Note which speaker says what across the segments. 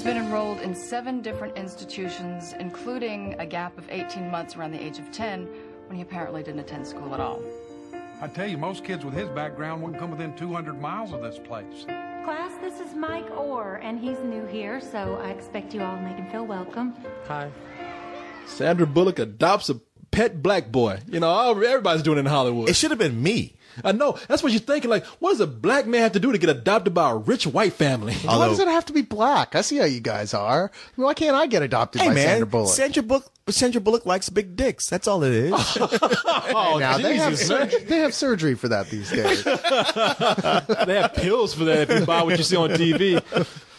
Speaker 1: been enrolled in 7 different institutions, including a gap of 18 months around the age of 10, when he apparently didn't attend school at all.
Speaker 2: I tell you, most kids with his background wouldn't come within 200 miles of this place.
Speaker 3: Class, this is Mike Orr, and he's new here, so I expect you all to make him feel welcome.
Speaker 4: Hi.
Speaker 5: Sandra Bullock adopts a pet black boy. You know, everybody's doing it in Hollywood.
Speaker 4: It should have been me.
Speaker 5: I know. That's what you're thinking. Like, what does a black man have to do to get adopted by a rich white family?
Speaker 6: Why does it have to be black? I see how you guys are. I mean, why can't I get adopted by Sandra Bullock?
Speaker 4: Sandra Bullock likes big dicks. That's all it is.
Speaker 5: Oh,
Speaker 6: now
Speaker 5: Jesus,
Speaker 6: they have surgery for that these days.
Speaker 5: They have pills for that if you buy what you see on TV.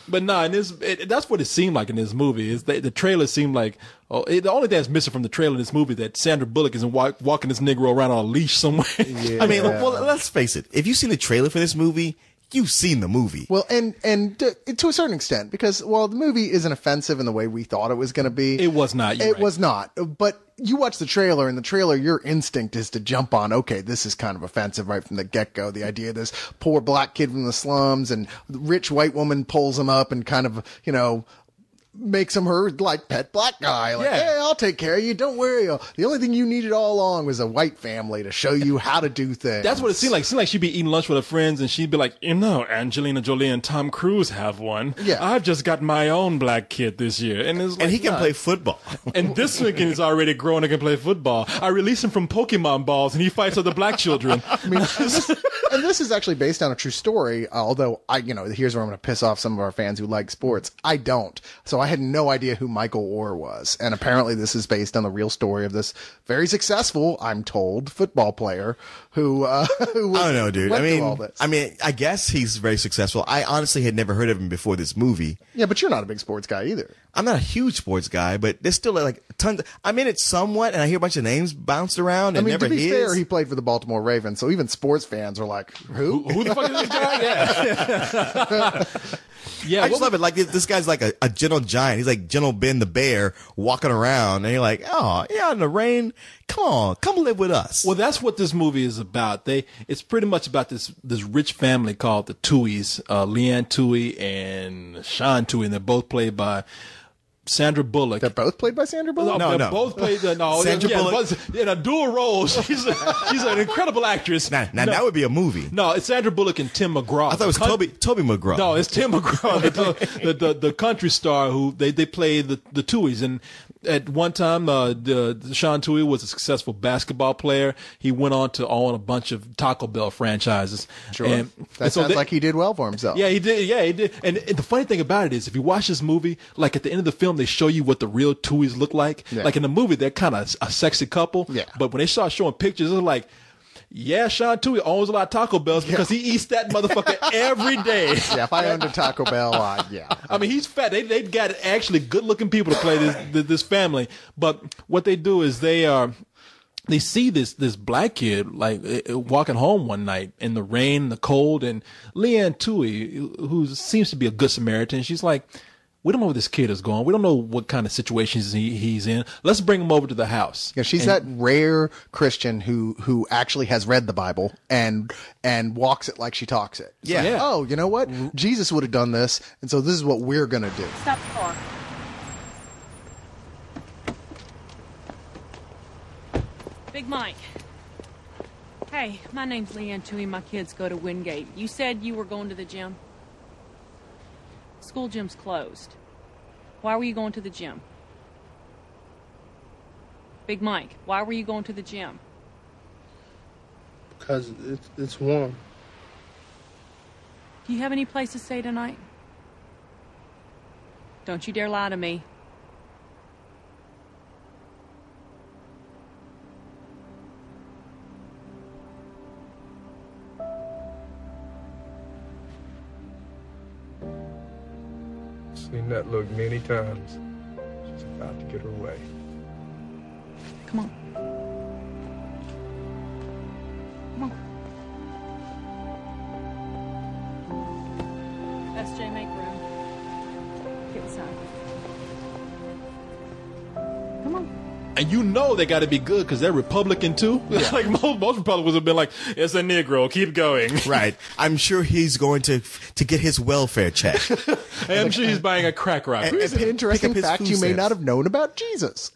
Speaker 5: But no, that's what it seemed like in this movie. Is the trailer seemed like the only thing that's missing from the trailer in this movie is that Sandra Bullock isn't walking this Negro around on a leash somewhere.
Speaker 6: Yeah.
Speaker 4: I mean, well, let's face it. If you've seen the trailer for this movie, you've seen the movie.
Speaker 6: Well, and to a certain extent, because while the movie isn't offensive in the way we thought it was going to be,
Speaker 5: it was not.
Speaker 6: It was not. But you watch the trailer, and the trailer, your instinct is to jump on, okay, this is kind of offensive right from the get-go. The idea of this poor black kid from the slums, and the rich white woman pulls him up and kind of, you know, makes him her like pet black guy. Like,
Speaker 5: Yeah.
Speaker 6: hey, I'll take care of you. Don't worry. The only thing you needed all along was a white family to show you how to do things.
Speaker 5: That's what it seemed like. It seemed like she'd be eating lunch with her friends, and she'd be like, you know, Angelina Jolie and Tom Cruise have one.
Speaker 6: Yeah.
Speaker 5: I've just got my own black kid this year. And, it's like,
Speaker 4: And he can
Speaker 5: nah.
Speaker 4: play football.
Speaker 5: And this weekend is already grown and can play football. I release him from Pokemon balls, and he fights other black children.
Speaker 6: I mean, and this is actually based on a true story, although here's where I'm going to piss off some of our fans who like sports. I don't. So I had no idea who Michael Orr was. And apparently this is based on the real story of this very successful, I'm told, football player who was,
Speaker 4: I don't know, dude.
Speaker 6: went through all this.
Speaker 4: I mean, I guess he's very successful. I honestly had never heard of him before this movie.
Speaker 6: Yeah, but you're not a big sports guy either.
Speaker 4: I'm not a huge sports guy, but there's still like tons. I'm in it somewhat, and I hear a bunch of names bounced around.
Speaker 6: I
Speaker 4: And
Speaker 6: mean,
Speaker 4: never
Speaker 6: to be
Speaker 4: his.
Speaker 6: fair, he played for the Baltimore Ravens, so even sports fans are like, who?
Speaker 5: Who the fuck is this guy? Yeah. Yeah.
Speaker 4: I just love it. Like this guy's like a gentle giant. He's like Gentle Ben the bear walking around, and you're like, oh yeah, in the rain. Come on, come live with us.
Speaker 5: Well, that's what this movie is about. It's pretty much about this rich family called the Tuohys, Leanne Tuohy and Sean Tuohy, and they're both played by Sandra Bullock.
Speaker 6: They're both played by Sandra Bullock?
Speaker 4: No,
Speaker 5: they're
Speaker 4: no.
Speaker 5: both played. No,
Speaker 4: Sandra
Speaker 5: yeah,
Speaker 4: Bullock-
Speaker 5: both in a dual role. She's an incredible actress.
Speaker 4: Now
Speaker 5: No.
Speaker 4: that would be a movie.
Speaker 5: No, it's Sandra Bullock and Tim McGraw.
Speaker 4: I thought it was Toby McGraw.
Speaker 5: No, it's Tim McGraw, the country star who they play the Tuohys. And at one time, the Sean Tuohy was a successful basketball player. He went on to own a bunch of Taco Bell franchises.
Speaker 6: Sure.
Speaker 5: And
Speaker 6: That
Speaker 5: so
Speaker 6: sounds like he did well for himself.
Speaker 5: Yeah, he did. Yeah, he did. And the funny thing about it is, if you watch this movie, like at the end of the film, they show you what the real Tuohys look like.
Speaker 6: Yeah.
Speaker 5: Like in the movie, they're kind of a sexy couple.
Speaker 6: Yeah.
Speaker 5: But when they start showing pictures, it's like, yeah, Sean Tuohy owns a lot of Taco Bells because he eats that motherfucker every day.
Speaker 6: Yeah, if I owned a Taco Bell, yeah.
Speaker 5: I mean, he's fat. They've got actually good-looking people to play this family. But what they do is they see this black kid like walking home one night in the rain, the cold, and Leanne Tuohy, who seems to be a good Samaritan, she's like, we don't know where this kid is going. We don't know what kind of situations he's in. Let's bring him over to the house.
Speaker 6: Yeah, she's that rare Christian who actually has read the Bible and walks it like she talks it.
Speaker 4: Yeah.
Speaker 5: Yeah.
Speaker 6: Oh, you know what? Jesus would have done this, and so this is what we're gonna do.
Speaker 3: Stop the car.
Speaker 7: Big Mike. Hey, my name's Leanne Tuohy. My kids go to Wingate. You said you were going to the gym? School gym's closed. Why were you going to the gym? Big Mike, why were you going to the gym?
Speaker 8: Because it's warm.
Speaker 7: Do you have any place to stay tonight? Don't you dare lie to me.
Speaker 8: Seen that look many times. She's about to get her way.
Speaker 7: Come on. Come on. SJ, make room. Get inside. Come on.
Speaker 5: and you know they got to be good because they're Republican too. Like most Republicans have been like, it's a Negro, keep going.
Speaker 4: Right. I'm sure he's going to get his welfare check.
Speaker 5: And I'm sure he's buying a crack rock.
Speaker 6: It's an interesting
Speaker 4: pick up his
Speaker 6: fact
Speaker 4: food
Speaker 6: you may
Speaker 4: stamps.
Speaker 6: not have known about Jesus.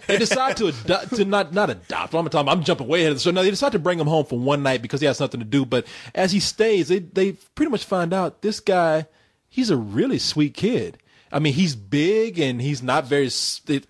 Speaker 5: They decide to not adopt. I'm jumping way ahead of this. So now they decide to bring him home for one night because he has nothing to do. But as he stays, they pretty much find out this guy, he's a really sweet kid. I mean, he's big and he's not very,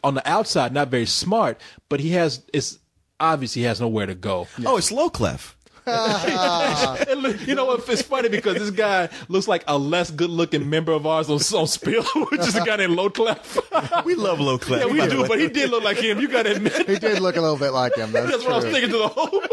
Speaker 5: on the outside, not very smart, but it's obvious he has nowhere to go.
Speaker 4: Oh, it's Low Clef.
Speaker 5: And look, you know what? It's funny because this guy looks like a less good-looking member of ours on Spill, which is a guy named Low Clef.
Speaker 4: We love Low Clef.
Speaker 5: Yeah, we do, but he did look like him. You got to admit.
Speaker 6: He did look a little bit like him. That's
Speaker 5: That's what I was
Speaker 6: true.
Speaker 5: thinking to the whole movie.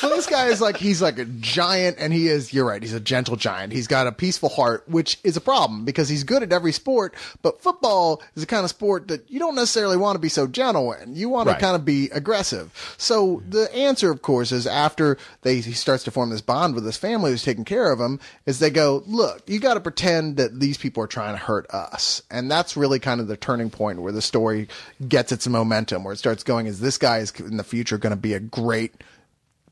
Speaker 6: Well, this guy is he's like a giant, and you're right, he's a gentle giant. He's got a peaceful heart, which is a problem because he's good at every sport, but football is the kind of sport that you don't necessarily want to be so gentle in. You want to kind of be aggressive. So the answer, of course, is after he starts to form this bond with his family who's taking care of him, is they go, look, you got to pretend that these people are trying to hurt us. And that's really kind of the turning point where the story gets its momentum, where it starts going, is this guy is in the future going to be a great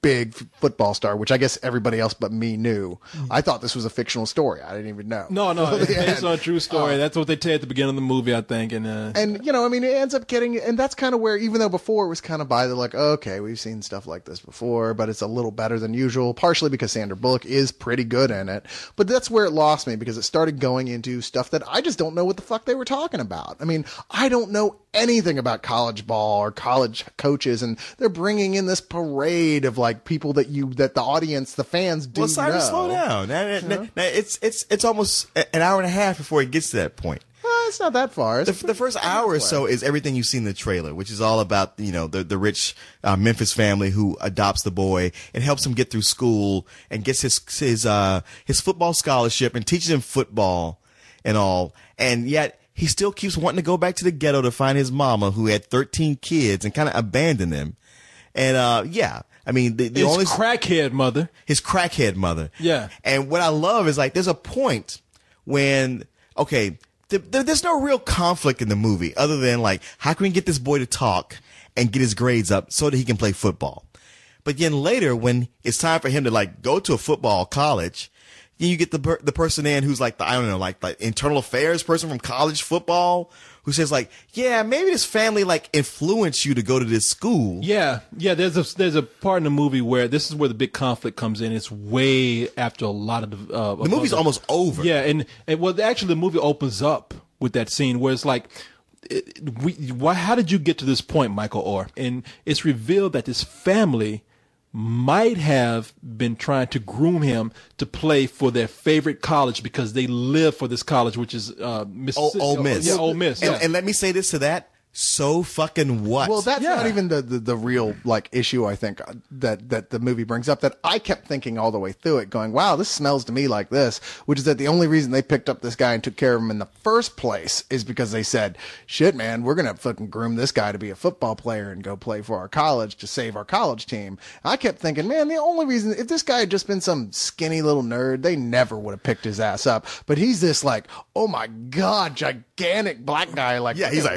Speaker 6: big football star, which I guess everybody else but me knew. I thought this was a fictional story. I didn't even know.
Speaker 5: No, it's based on a true story. That's what they tell you at the beginning of the movie, I think. And
Speaker 6: it ends up getting, and that's kind of where, even though before it was kind of by the like, okay, we've seen stuff like this before, but it's a little better than usual, partially because Sandra Bullock is pretty good in it. But that's where it lost me because it started going into stuff that I just don't know what the fuck they were talking about. I mean, I don't know anything about college ball or college coaches, and they're bringing in this parade of like people that the audience, the fans do
Speaker 4: Well, Simon,
Speaker 6: know.
Speaker 4: slow down. Now, it's almost an hour and a half before it gets to that point.
Speaker 6: It's not that far.
Speaker 4: The first hour or so is everything you see in the trailer, which is all about, the rich Memphis family who adopts the boy and helps him get through school and gets his football scholarship and teaches him football and all. And yet he still keeps wanting to go back to the ghetto to find his mama who had 13 kids and kind of abandon them. And I mean, the only
Speaker 5: crackhead mother.
Speaker 4: His crackhead mother.
Speaker 5: Yeah.
Speaker 4: And what I love is there's a point when, okay, there's no real conflict in the movie other than how can we get this boy to talk and get his grades up so that he can play football? But then later when it's time for him to go to a football college, then you get the person in who's the internal affairs person from college football who says yeah, maybe this family influenced you to go to this school.
Speaker 5: Yeah. There's a part in the movie where this is where the big conflict comes in. It's way after a lot of the
Speaker 4: movie's almost over.
Speaker 5: Yeah, and actually the movie opens up with that scene where it's how did you get to this point, Michael Orr? And it's revealed that this family might have been trying to groom him to play for their favorite college because they live for this college, which is Mississippi.
Speaker 4: Ole Miss.
Speaker 5: Yeah, Ole Miss. Yeah.
Speaker 4: And let me say this to that. So fucking what?
Speaker 6: Well, that's not even the real issue, I think, that the movie brings up, that I kept thinking all the way through it, going, wow, this smells to me like this, which is that the only reason they picked up this guy and took care of him in the first place is because they said, shit, man, we're going to fucking groom this guy to be a football player and go play for our college to save our college team. I kept thinking, man, the only reason, if this guy had just been some skinny little nerd, they never would have picked his ass up. But he's this oh my God, gigantic black guy.
Speaker 4: Yeah, he's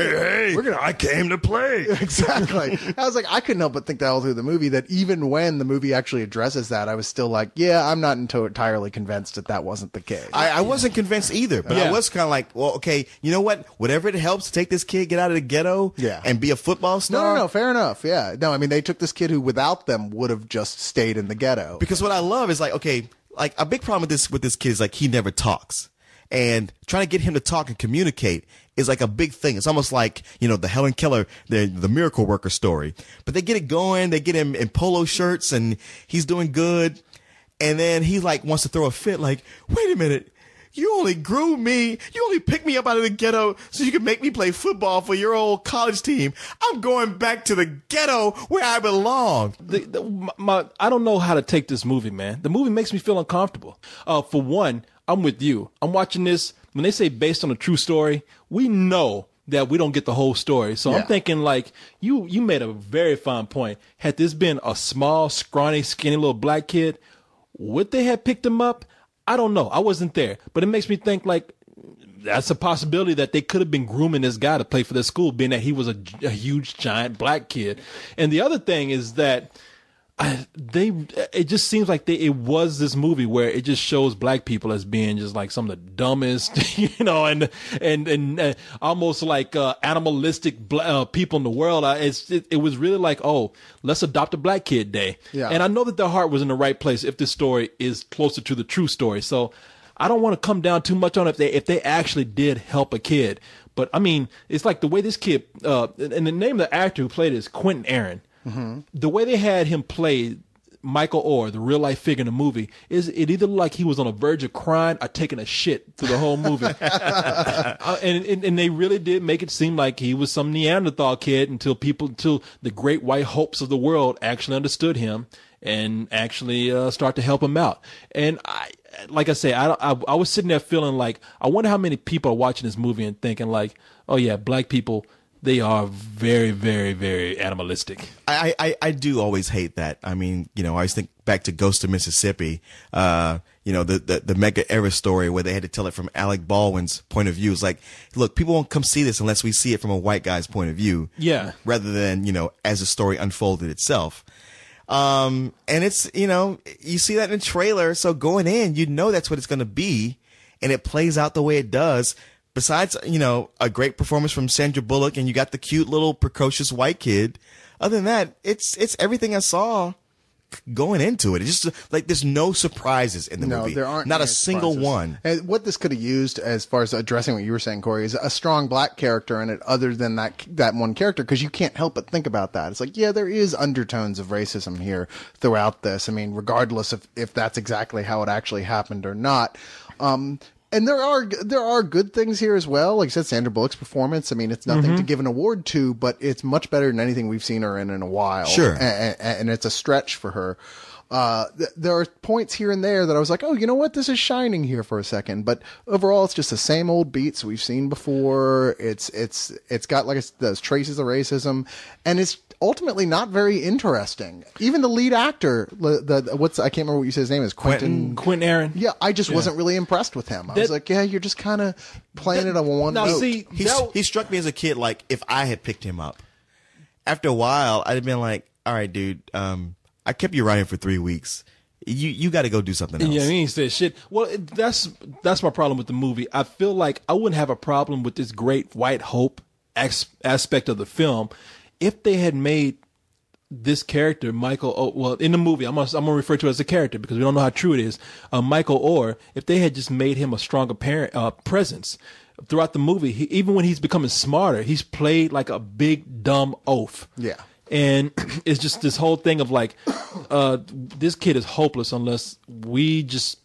Speaker 4: hey, I came to play.
Speaker 6: Exactly. I was I couldn't help but think that all through the movie, that even when the movie actually addresses that, I was still yeah, I'm not entirely convinced that wasn't the case.
Speaker 4: I wasn't convinced either, but I was kind of well, okay, you know what? Whatever it helps to take this kid, get out of the ggetto and be a football star.
Speaker 6: No, fair enough. Yeah. No, I mean, they took this kid who without them would have just stayed in the ghetto.
Speaker 4: Because what I love is okay, a big problem with this kid is he never talks. And trying to get him to talk and communicate is a big thing. It's almost the Helen Keller, the miracle worker story. But they get it going. They get him in polo shirts and he's doing good. And then he wants to throw a fit wait a minute. You only grew me. You only picked me up out of the ghetto so you could make me play football for your old college team. I'm going back to the ghetto where I belong.
Speaker 5: I don't know how to take this movie, man. The movie makes me feel uncomfortable. For one, I'm with you. I'm watching this. When they say based on a true story, we know that we don't get the whole story. So I'm thinking you made a very fine point. Had this been a small, scrawny, skinny little black kid, would they have picked him up? I don't know. I wasn't there. But it makes me think that's a possibility that they could have been grooming this guy to play for their school, being that he was a huge, giant black kid. And the other thing is that it just seems like it was this movie where it just shows black people as being just like some of the dumbest, and almost like animalistic people in the world. It was really like, oh, let's adopt a black kid day.
Speaker 6: Yeah.
Speaker 5: And I know that their heart was in the right place if this story is closer to the true story. So I don't want to come down too much on it if they actually did help a kid. But I mean, it's like the way this kid, and the name of the actor who played it is Quentin Aaron. Mm-hmm. The way they had him play Michael Orr, the real life figure in the movie, is it either like he was on the verge of crying or taking a shit through the whole movie. And they really did make it seem like he was some Neanderthal kid until the great white hopes of the world actually understood him and actually start to help him out. And like I say, I was sitting there feeling like, I wonder how many people are watching this movie and thinking like, oh yeah, black people, they are very, very, very animalistic.
Speaker 4: I do always hate that. I mean, I always think back to Ghost of Mississippi, the Medgar Evers story where they had to tell it from Alec Baldwin's point of view. It's like, look, people won't come see this unless we see it from a white guy's point of view.
Speaker 5: Yeah.
Speaker 4: Rather than, as the story unfolded itself. And it's, you see that in the trailer. So going in, that's what it's going to be. And it plays out the way it does. Besides, a great performance from Sandra Bullock, and you got the cute little precocious white kid. Other than that, it's everything I saw going into it. It's just like there's no surprises in the movie.
Speaker 6: There aren't
Speaker 4: not a
Speaker 6: any
Speaker 4: single
Speaker 6: surprises.
Speaker 4: one.
Speaker 6: And what this could have used, as far as addressing what you were saying, Corey, is a strong black character in it, other than that one character, because you can't help but think about that. It's like, yeah, there is undertones of racism here throughout this. I mean, regardless of if that's exactly how it actually happened or not. And there are good things here as well. Like I said, Sandra Bullock's performance. I mean, it's nothing to give an award to, but it's much better than anything we've seen her in a while.
Speaker 4: Sure.
Speaker 6: And it's a stretch for her. There are points here and there that I was like, oh, you know what? This is shining here for a second. But overall, it's just the same old beats we've seen before. It's got like those traces of racism, and it's ultimately not very interesting. Even the lead actor, I can't remember what you said his name is,
Speaker 5: Quentin Aaron.
Speaker 6: Yeah, I just wasn't really impressed with him. I was like, yeah, you're just kind of playing it on one
Speaker 5: now,
Speaker 6: note.
Speaker 5: see,
Speaker 4: He struck me as a kid like if I had picked him up. After a while, I'd have been like, all right, dude, I kept you riding for 3 weeks. You got to go do something else.
Speaker 5: Yeah, he ain't said shit. Well, that's my problem with the movie. I feel like I wouldn't have a problem with this great white hope aspect of the film if they had made this character, Michael, well, in the movie, I'm gonna refer to it as a character because we don't know how true it is. Michael Orr, if they had just made him a stronger presence throughout the movie, even when he's becoming smarter, he's played like a big dumb oaf.
Speaker 6: Yeah.
Speaker 5: And it's just this whole thing of like, this kid is hopeless unless we just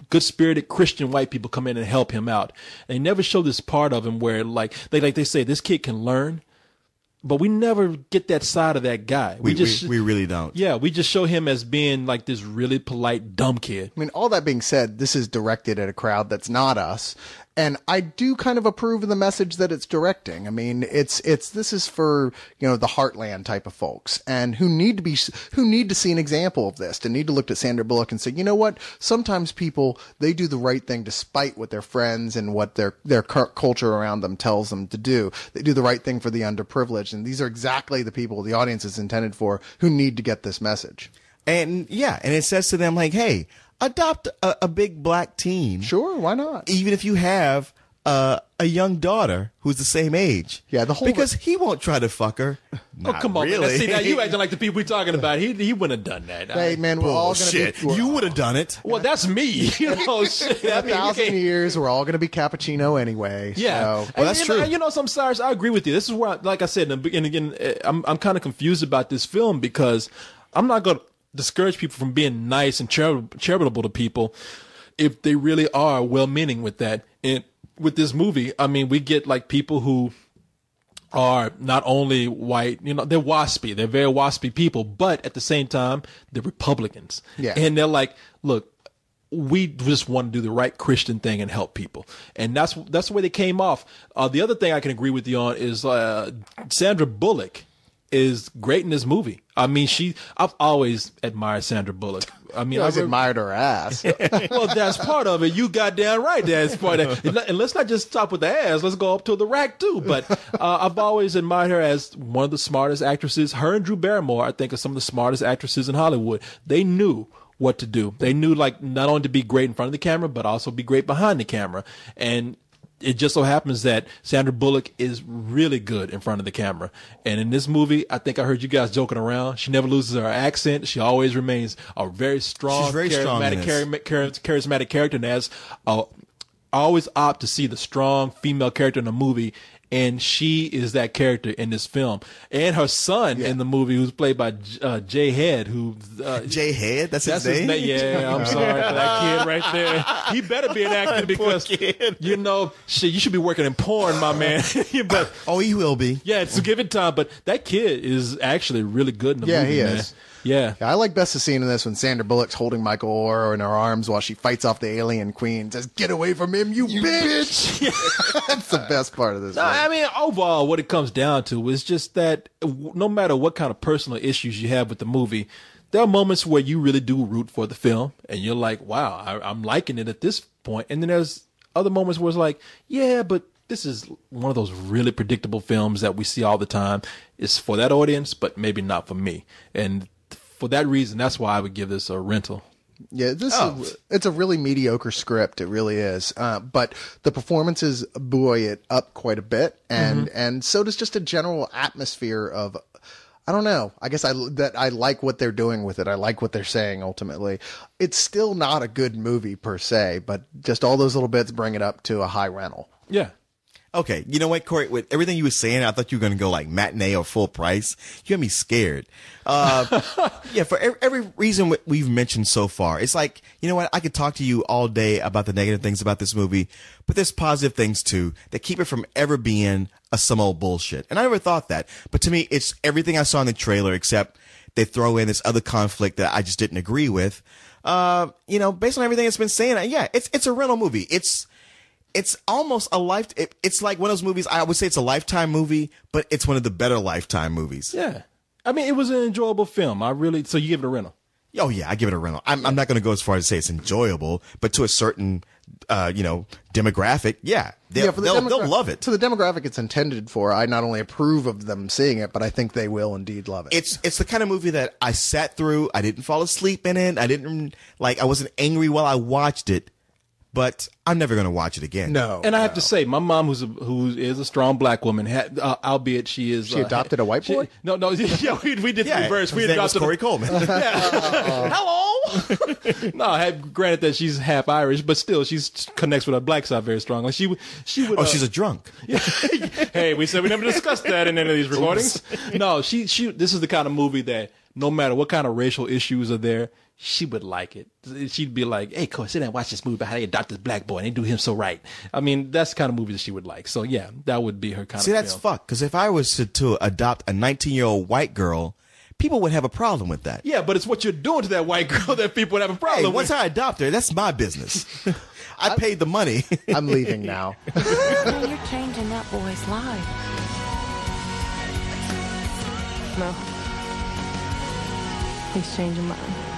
Speaker 5: good-spirited Christian white people come in and help him out. They never show this part of him where they say this kid can learn, but we never get that side of that guy.
Speaker 4: We really don't.
Speaker 5: Yeah, we just show him as being like this really polite dumb kid.
Speaker 6: I mean, all that being said, this is directed at a crowd that's not us. And I do kind of approve of the message that it's directing. I mean, this is for, the heartland type of folks and who need to see an example of this, to need to look at Sandra Bullock and say, you know what? Sometimes people, they do the right thing despite what their friends and what their culture around them tells them to do. They do the right thing for the underprivileged. And these are exactly the people the audience is intended for who need to get this message.
Speaker 4: And yeah, and it says to them like, hey, adopt a big black teen.
Speaker 6: Sure, why not?
Speaker 4: Even if you have a young daughter who's the same age.
Speaker 6: Yeah,
Speaker 4: because he won't try to fuck her.
Speaker 5: Not come on,
Speaker 4: really.
Speaker 5: man. See, now you acting like the people we're talking about. He wouldn't have done that.
Speaker 6: Hey, man, we're all going to be...
Speaker 4: You would have done it.
Speaker 5: Well, that's me. Shit.
Speaker 6: In 1,000 years, we're all going to be cappuccino anyway.
Speaker 5: Yeah.
Speaker 6: So.
Speaker 4: Well, that's true.
Speaker 5: And Cyrus, I agree with you. This is where, like I said, and again, I'm kind of confused about this film because I'm not going to discourage people from being nice and charitable to people if they really are well-meaning with that. And with this movie, I mean, we get like people who are not only white, they're waspy. They're very waspy people, but at the same time, they're Republicans.
Speaker 6: Yeah.
Speaker 5: And they're like, look, we just want to do the right Christian thing and help people. And that's the way they came off. The other thing I can agree with you on is Sandra Bullock is great in this movie. I mean, I've always admired Sandra Bullock. I mean,
Speaker 6: I always admired her ass.
Speaker 5: well, that's part of it. You goddamn right. That's part of it. And let's not just stop with the ass. Let's go up to the rack too. But I've always admired her as one of the smartest actresses. Her and Drew Barrymore, I think, are some of the smartest actresses in Hollywood. They knew what to do. They knew, like, not only to be great in front of the camera, but also be great behind the camera. And it just so happens that Sandra Bullock is really good in front of the camera. And in this movie, I think I heard you guys joking around. She never loses her accent. She always remains a very strong,
Speaker 4: She's very strong in
Speaker 5: charismatic character. And I always opt to see the strong female character in a movie. And she is that character in this film. And her son in the movie, who's played by Jay Head,
Speaker 4: Jay Head? That's his name?
Speaker 5: Yeah, I'm sorry for that kid right there. He better be an actor because, you know, shit, you should be working in porn, my man. But
Speaker 4: oh, he will be.
Speaker 5: yeah, it's give it time. But that kid is actually really good in the movie,
Speaker 6: Yeah, he
Speaker 5: man.
Speaker 6: is.
Speaker 5: Yeah.
Speaker 6: I like best the scene in this when Sandra Bullock's holding Michael Orr in her arms while she fights off the alien queen. Says, "Get away from him, you bitch!" That's the best part of this.
Speaker 5: No,
Speaker 6: movie.
Speaker 5: I mean, overall, what it comes down to is just that no matter what kind of personal issues you have with the movie, there are moments where you really do root for the film, and you're like, wow, I'm liking it at this point. And then there's other moments where it's like, yeah, but this is one of those really predictable films that we see all the time. It's for that audience, but maybe not for me. And for that reason, that's why I would give this a rental.
Speaker 6: Yeah, it's a really mediocre script. It really is. But the performances buoy it up quite a bit, and so does just a general atmosphere of, I don't know. I guess I like what they're doing with it. I like what they're saying. Ultimately, it's still not a good movie per se, but just all those little bits bring it up to a high rental.
Speaker 5: Yeah.
Speaker 4: Okay, you know what, Corey? With everything you were saying, I thought you were going to go like matinee or full price. You got me scared. Yeah, for every reason we've mentioned so far, it's like, you know what? I could talk to you all day about the negative things about this movie, but there's positive things too that keep it from ever being some old bullshit. And I never thought that, but to me, it's everything I saw in the trailer except they throw in this other conflict that I just didn't agree with. You know, based on everything that's been saying, yeah, it's a rental movie. It's almost a it's like one of those movies. I would say it's a Lifetime movie, but it's one of the better Lifetime movies.
Speaker 5: Yeah. I mean, it was an enjoyable film. So you give it a rental?
Speaker 4: Oh yeah, I give it a rental. I'm not going to go as far as to say it's enjoyable, but to a certain, demographic, yeah, they'll love it.
Speaker 6: To the demographic it's intended for, I not only approve of them seeing it, but I think they will indeed love it.
Speaker 4: It's the kind of movie that I sat through. I didn't fall asleep in it. I wasn't angry while I watched it. But I'm never going to watch it again.
Speaker 6: No.
Speaker 5: And I have to say, my mom, who is a strong black woman, albeit she is...
Speaker 6: She adopted a white boy?
Speaker 5: No, yeah, we did the reverse. We adopted
Speaker 4: Corey Coleman.
Speaker 5: Hello! No, granted that she's half Irish, but still, she connects with her black side very strongly. She would...
Speaker 4: Oh, she's a drunk.
Speaker 5: Hey, we said we never discussed that in any of these recordings. No, she. This is the kind of movie that no matter what kind of racial issues are there, she would like it. She'd be like, hey, Corey, sit down and watch this movie about how they adopt this black boy and they do him so right. I mean, that's the kind of movie that she would like. So, yeah, that would be her kind of
Speaker 4: See, that's fucked. Because if I was to adopt a 19-year-old white girl, people would have a problem with that.
Speaker 5: Yeah, but it's what you're doing to that white girl that people would have a problem with.
Speaker 4: Once I adopt her, that's my business. I paid the money.
Speaker 6: I'm leaving now.
Speaker 9: Now you're changing that boy's life. No. He's changing mine.